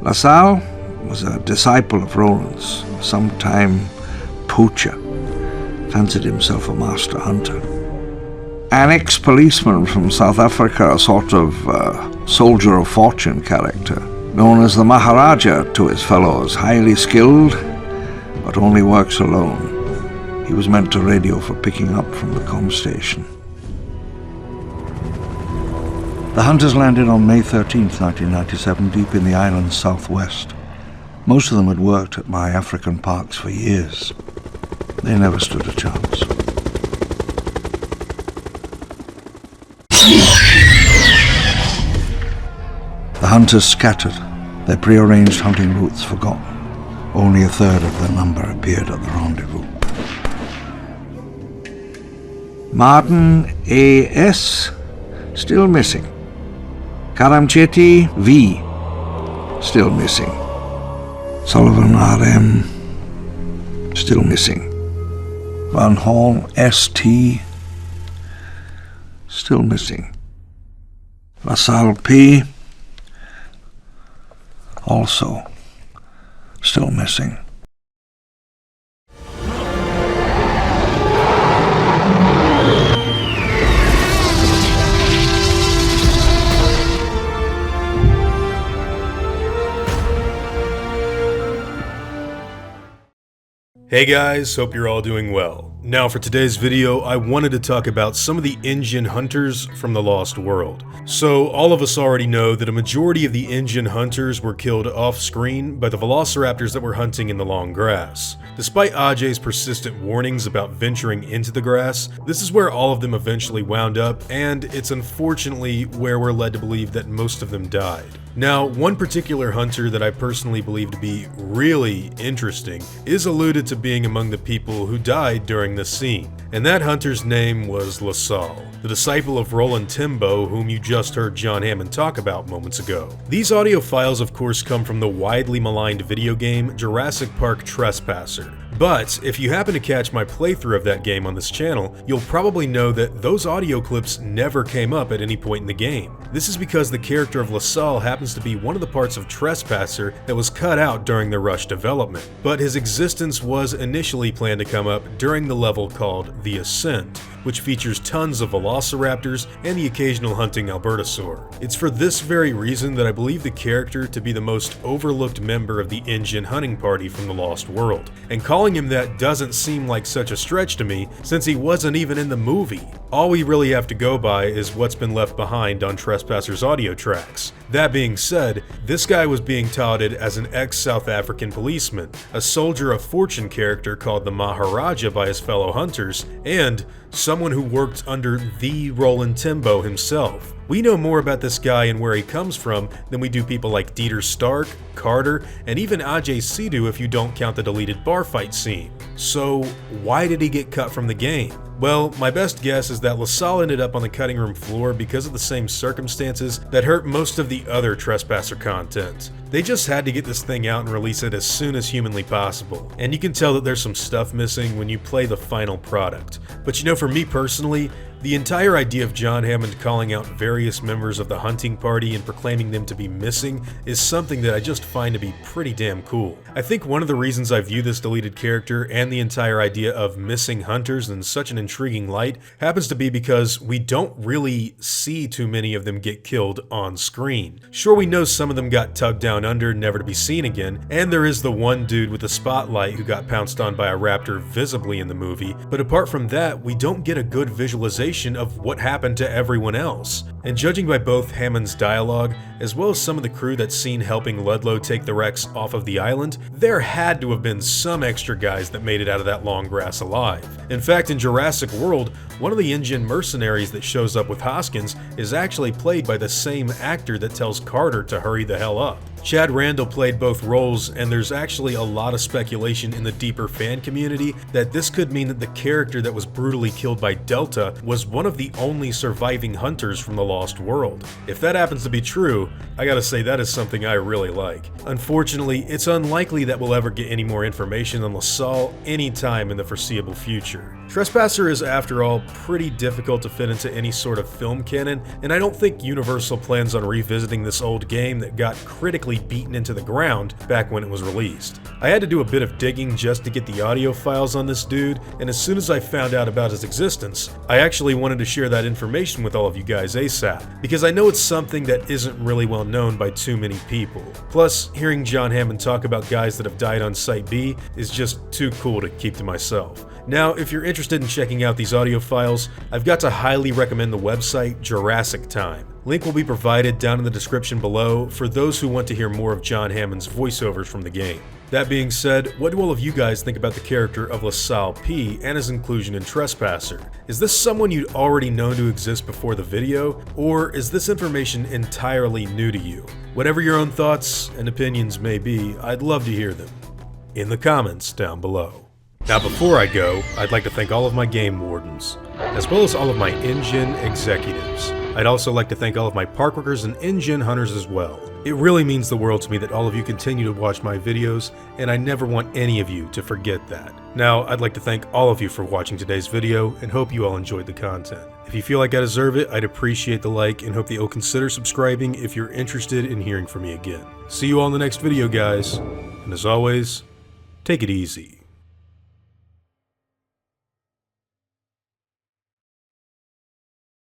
Lasalle was a disciple of Roland's, sometime poacher, fancied himself a master hunter. An ex-policeman from South Africa, a sort of soldier of fortune character, known as the Maharaja to his fellows, highly skilled, but only works alone. He was meant to radio for picking up from the comm station. The hunters landed on May 13th, 1997, deep in the island's southwest. Most of them had worked at my African parks for years. They never stood a chance. The hunters scattered, their prearranged hunting routes forgotten. Only a third of their number appeared at the rendezvous. Martin A.S. still missing. Karamcheti V. still missing. Sullivan R.M. still missing. Van Hall S.T. still missing. Lasalle P. also still missing. Hey guys, hope you're all doing well. Now for today's video, I wanted to talk about some of the InGen Hunters from the Lost World. So all of us already know that a majority of the InGen Hunters were killed off-screen by the velociraptors that were hunting in the long grass. Despite Ajay's persistent warnings about venturing into the grass, this is where all of them eventually wound up, and it's unfortunately where we're led to believe that most of them died. Now, one particular hunter that I personally believe to be really interesting is alluded to being among the people who died during this scene, and that hunter's name was Lasalle, the disciple of Roland Timbo, whom you just heard John Hammond talk about moments ago. These audio files of course come from the widely maligned video game Jurassic Park Trespasser. But if you happen to catch my playthrough of that game on this channel, you'll probably know that those audio clips never came up at any point in the game. This is because the character of Lasalle happens to be one of the parts of Trespasser that was cut out during the rush development, but his existence was initially planned to come up during the level called The Ascent, which features tons of velociraptors and the occasional hunting Albertosaur. It's for this very reason that I believe the character to be the most overlooked member of the InGen hunting party from the Lost World, and calling him that doesn't seem like such a stretch to me since he wasn't even in the movie. All we really have to go by is what's been left behind on Trespasser's audio tracks. That being said, this guy was being touted as an ex-South African policeman, a soldier of fortune character called the Maharaja by his fellow hunters, and someone who worked under the Roland Timbo himself. We know more about this guy and where he comes from than we do people like Dieter Stark, Carter, and even Ajay Siehda if you don't count the deleted bar fight scene. So why did he get cut from the game? Well, my best guess is that Lasalle ended up on the cutting room floor because of the same circumstances that hurt most of the other Trespasser content. They just had to get this thing out and release it as soon as humanly possible, and you can tell that there's some stuff missing when you play the final product. But you know, for me personally, the entire idea of John Hammond calling out various members of the hunting party and proclaiming them to be missing is something that I just find to be pretty damn cool. I think one of the reasons I view this deleted character and the entire idea of missing hunters in such an intriguing light happens to be because we don't really see too many of them get killed on screen. Sure, we know some of them got tugged down under, never to be seen again, and there is the one dude with the spotlight who got pounced on by a raptor visibly in the movie, but apart from that, we don't get a good visualization of what happened to everyone else. And judging by both Hammond's dialogue, as well as some of the crew that's seen helping Ludlow take the Rex off of the island, there had to have been some extra guys that made it out of that long grass alive. In fact, in Jurassic World, one of the InGen mercenaries that shows up with Hoskins is actually played by the same actor that tells Carter to hurry the hell up. Chad Randall played both roles, and there's actually a lot of speculation in the deeper fan community that this could mean that the character that was brutally killed by Delta was one of the only surviving hunters from the Lost World. If that happens to be true, I gotta say that is something I really like. Unfortunately, it's unlikely that we'll ever get any more information on Lasalle anytime in the foreseeable future. Trespasser is, after all, pretty difficult to fit into any sort of film canon, and I don't think Universal plans on revisiting this old game that got critically likely beaten into the ground back when it was released. I had to do a bit of digging just to get the audio files on this dude, and as soon as I found out about his existence, I actually wanted to share that information with all of you guys ASAP, because I know it's something that isn't really well known by too many people. Plus, hearing John Hammond talk about guys that have died on Site B is just too cool to keep to myself. Now, if you're interested in checking out these audio files, I've got to highly recommend the website Jurassic Time. Link will be provided down in the description below for those who want to hear more of John Hammond's voiceovers from the game. That being said, what do all of you guys think about the character of Lasalle P and his inclusion in Trespasser? Is this someone you'd already known to exist before the video, or is this information entirely new to you? Whatever your own thoughts and opinions may be, I'd love to hear them in the comments down below. Now before I go, I'd like to thank all of my game wardens, as well as all of my InGen executives. I'd also like to thank all of my park workers and InGen Hunters as well. It really means the world to me that all of you continue to watch my videos, and I never want any of you to forget that. Now, I'd like to thank all of you for watching today's video, and hope you all enjoyed the content. If you feel like I deserve it, I'd appreciate the like, and hope that you'll consider subscribing if you're interested in hearing from me again. See you all in the next video, guys, and as always, take it easy.